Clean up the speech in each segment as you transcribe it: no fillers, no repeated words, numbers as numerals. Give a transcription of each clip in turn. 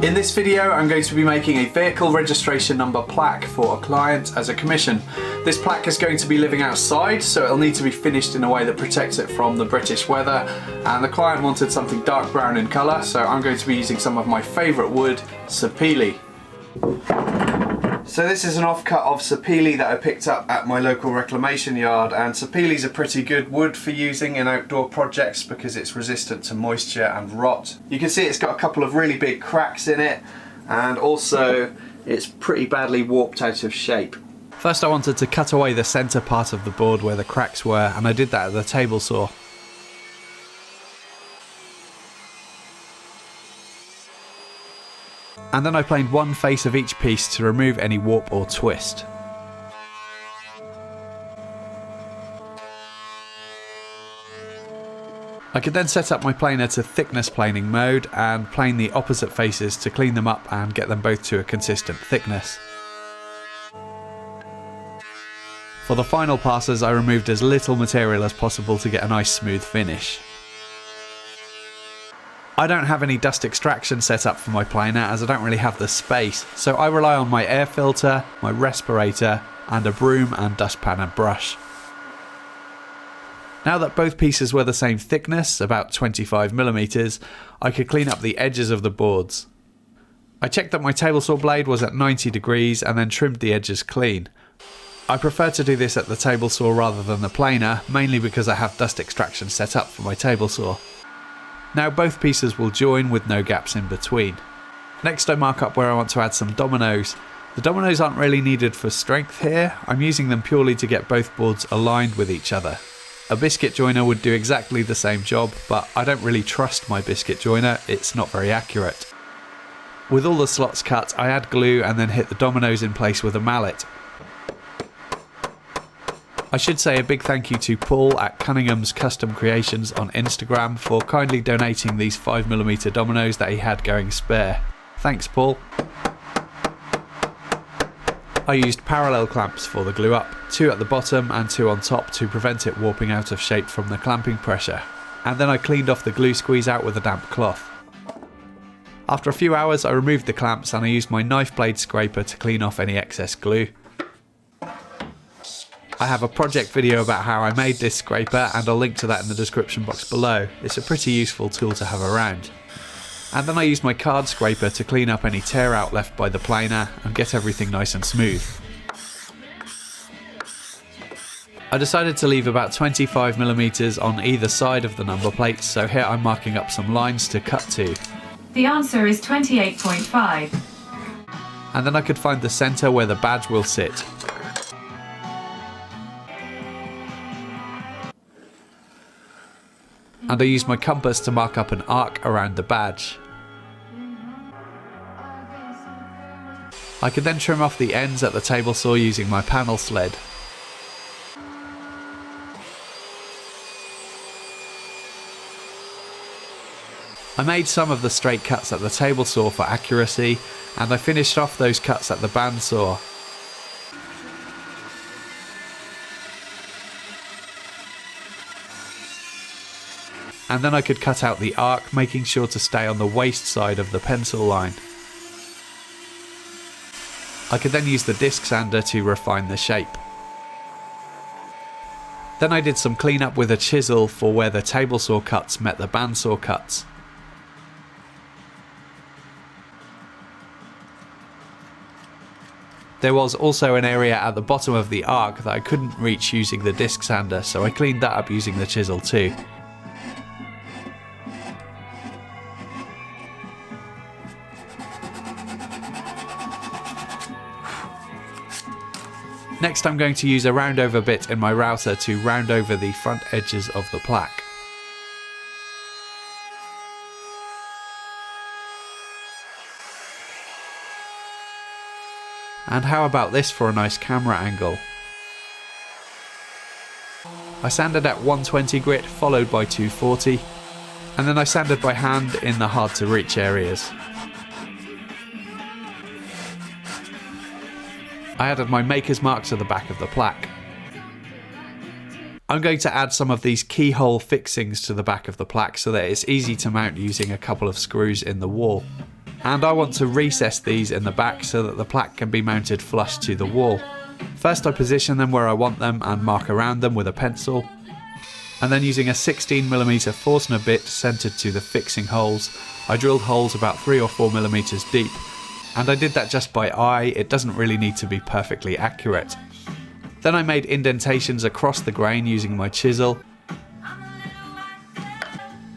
In this video I'm going to be making a vehicle registration number plaque for a client as a commission. This plaque is going to be living outside, so it'll need to be finished in a way that protects it from the British weather, and the client wanted something dark brown in colour, so I'm going to be using some of my favourite wood, sapele. So this is an offcut of sapele that I picked up at my local reclamation yard, and sapele is a pretty good wood for using in outdoor projects because it's resistant to moisture and rot. You can see it's got a couple of really big cracks in it, and also it's pretty badly warped out of shape. First I wanted to cut away the centre part of the board where the cracks were, and I did that at the table saw. And then I planed one face of each piece to remove any warp or twist. I could then set up my planer to thickness planing mode and plane the opposite faces to clean them up and get them both to a consistent thickness. For the final passes I removed as little material as possible to get a nice smooth finish. I don't have any dust extraction set up for my planer as I don't really have the space, so I rely on my air filter, my respirator, and a broom and dustpan and brush. Now that both pieces were the same thickness, about 25mm, I could clean up the edges of the boards. I checked that my table saw blade was at 90 degrees and then trimmed the edges clean. I prefer to do this at the table saw rather than the planer, mainly because I have dust extraction set up for my table saw. Now both pieces will join with no gaps in between. Next I mark up where I want to add some dominoes. The dominoes aren't really needed for strength here, I'm using them purely to get both boards aligned with each other. A biscuit joiner would do exactly the same job, but I don't really trust my biscuit joiner, it's not very accurate. With all the slots cut, I add glue and then hit the dominoes in place with a mallet. I should say a big thank you to Paul at Cunningham's Custom Creations on Instagram for kindly donating these 5mm dominoes that he had going spare. Thanks Paul. I used parallel clamps for the glue up, 2 at the bottom and 2 on top to prevent it warping out of shape from the clamping pressure. And then I cleaned off the glue squeeze out with a damp cloth. After a few hours I removed the clamps and I used my knife blade scraper to clean off any excess glue. I have a project video about how I made this scraper and I'll link to that in the description box below. It's a pretty useful tool to have around. And then I used my card scraper to clean up any tear out left by the planer and get everything nice and smooth. I decided to leave about 25mm on either side of the number plates, so here I'm marking up some lines to cut to. The answer is 28.5. And then I could find the centre where the badge will sit. And I used my compass to mark up an arc around the badge. I could then trim off the ends at the table saw using my panel sled. I made some of the straight cuts at the table saw for accuracy, and I finished off those cuts at the bandsaw. And then I could cut out the arc, making sure to stay on the waist side of the pencil line. I could then use the disc sander to refine the shape. Then I did some cleanup with a chisel for where the table saw cuts met the bandsaw cuts. There was also an area at the bottom of the arc that I couldn't reach using the disc sander, so I cleaned that up using the chisel too. Next I'm going to use a round over bit in my router to round over the front edges of the plaque. And how about this for a nice camera angle? I sanded at 120 grit followed by 240, and then I sanded by hand in the hard to reach areas. I added my maker's mark to the back of the plaque. I'm going to add some of these keyhole fixings to the back of the plaque so that it's easy to mount using a couple of screws in the wall. and I want to recess these in the back so that the plaque can be mounted flush to the wall. First I position them where I want them and mark around them with a pencil, and then using a 16mm Forstner bit centred to the fixing holes, I drilled holes about 3 or 4mm deep, and I did that just by eye. It doesn't really need to be perfectly accurate. Then I made indentations across the grain using my chisel.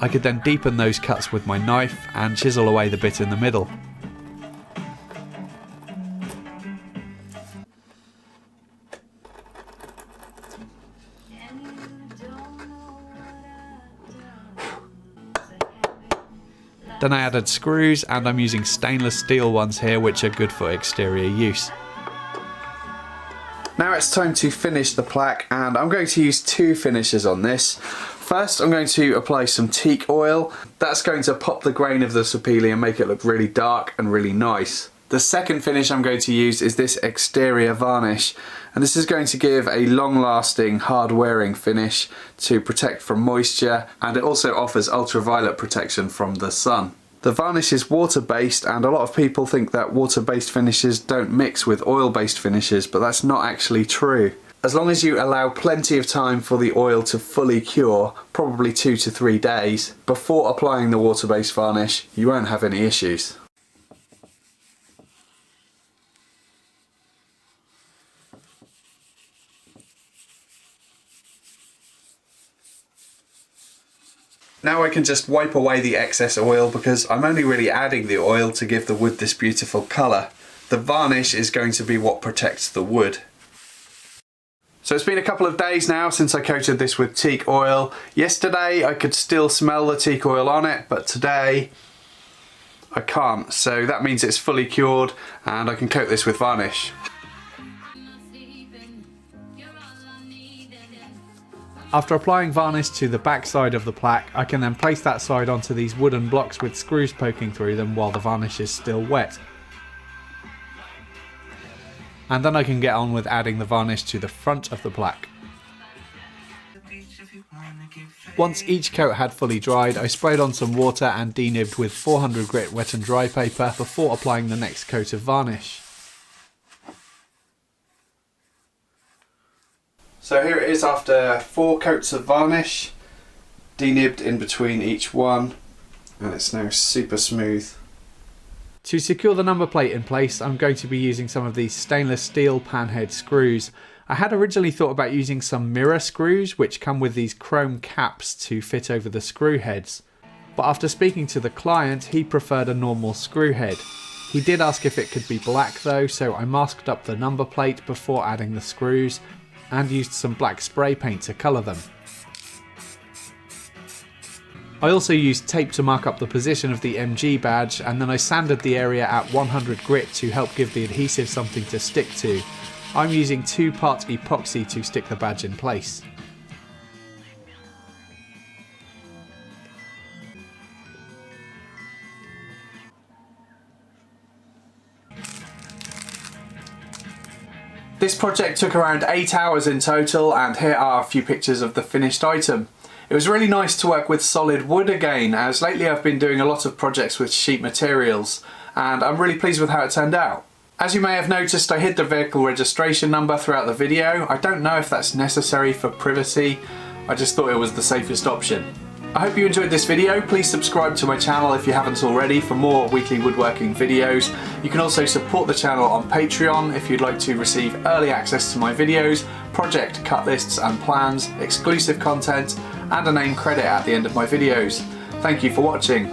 I could then deepen those cuts with my knife and chisel away the bit in the middle. Then I added screws, and I'm using stainless steel ones here which are good for exterior use. Now it's time to finish the plaque, and I'm going to use 2 finishes on this. First I'm going to apply some teak oil. That's going to pop the grain of the sapele and make it look really dark and really nice. The second finish I'm going to use is this exterior varnish, and this is going to give a long-lasting, hard-wearing finish to protect from moisture, and it also offers ultraviolet protection from the sun. The varnish is water-based, and a lot of people think that water-based finishes don't mix with oil-based finishes, but that's not actually true. As long as you allow plenty of time for the oil to fully cure, probably 2 to 3 days, before applying the water-based varnish, you won't have any issues. Now I can just wipe away the excess oil because I'm only really adding the oil to give the wood this beautiful colour. The varnish is going to be what protects the wood. So it's been a couple of days now since I coated this with teak oil. Yesterday I could still smell the teak oil on it, but today I can't. So that means it's fully cured and I can coat this with varnish. After applying varnish to the back side of the plaque, I can then place that side onto these wooden blocks with screws poking through them while the varnish is still wet. And then I can get on with adding the varnish to the front of the plaque. Once each coat had fully dried, I sprayed on some water and denibbed with 400 grit wet and dry paper before applying the next coat of varnish. So here it is after 4 coats of varnish, denibbed in between each one, and it's now super smooth. To secure the number plate in place, I'm going to be using some of these stainless steel panhead screws. I had originally thought about using some mirror screws, which come with these chrome caps to fit over the screw heads. But after speaking to the client, he preferred a normal screw head. He did ask if it could be black though, so I masked up the number plate before adding the screws, and used some black spray paint to colour them. I also used tape to mark up the position of the MG badge, and then I sanded the area at 100 grit to help give the adhesive something to stick to. I'm using 2-part epoxy to stick the badge in place. This project took around 8 hours in total, and here are a few pictures of the finished item. It was really nice to work with solid wood again, as lately I've been doing a lot of projects with sheet materials, and I'm really pleased with how it turned out. As you may have noticed, I hid the vehicle registration number throughout the video. I don't know if that's necessary for privacy, I just thought it was the safest option. I hope you enjoyed this video. Please subscribe to my channel if you haven't already for more weekly woodworking videos. You can also support the channel on Patreon if you'd like to receive early access to my videos, project cut lists and plans, exclusive content, and a name credit at the end of my videos. Thank you for watching.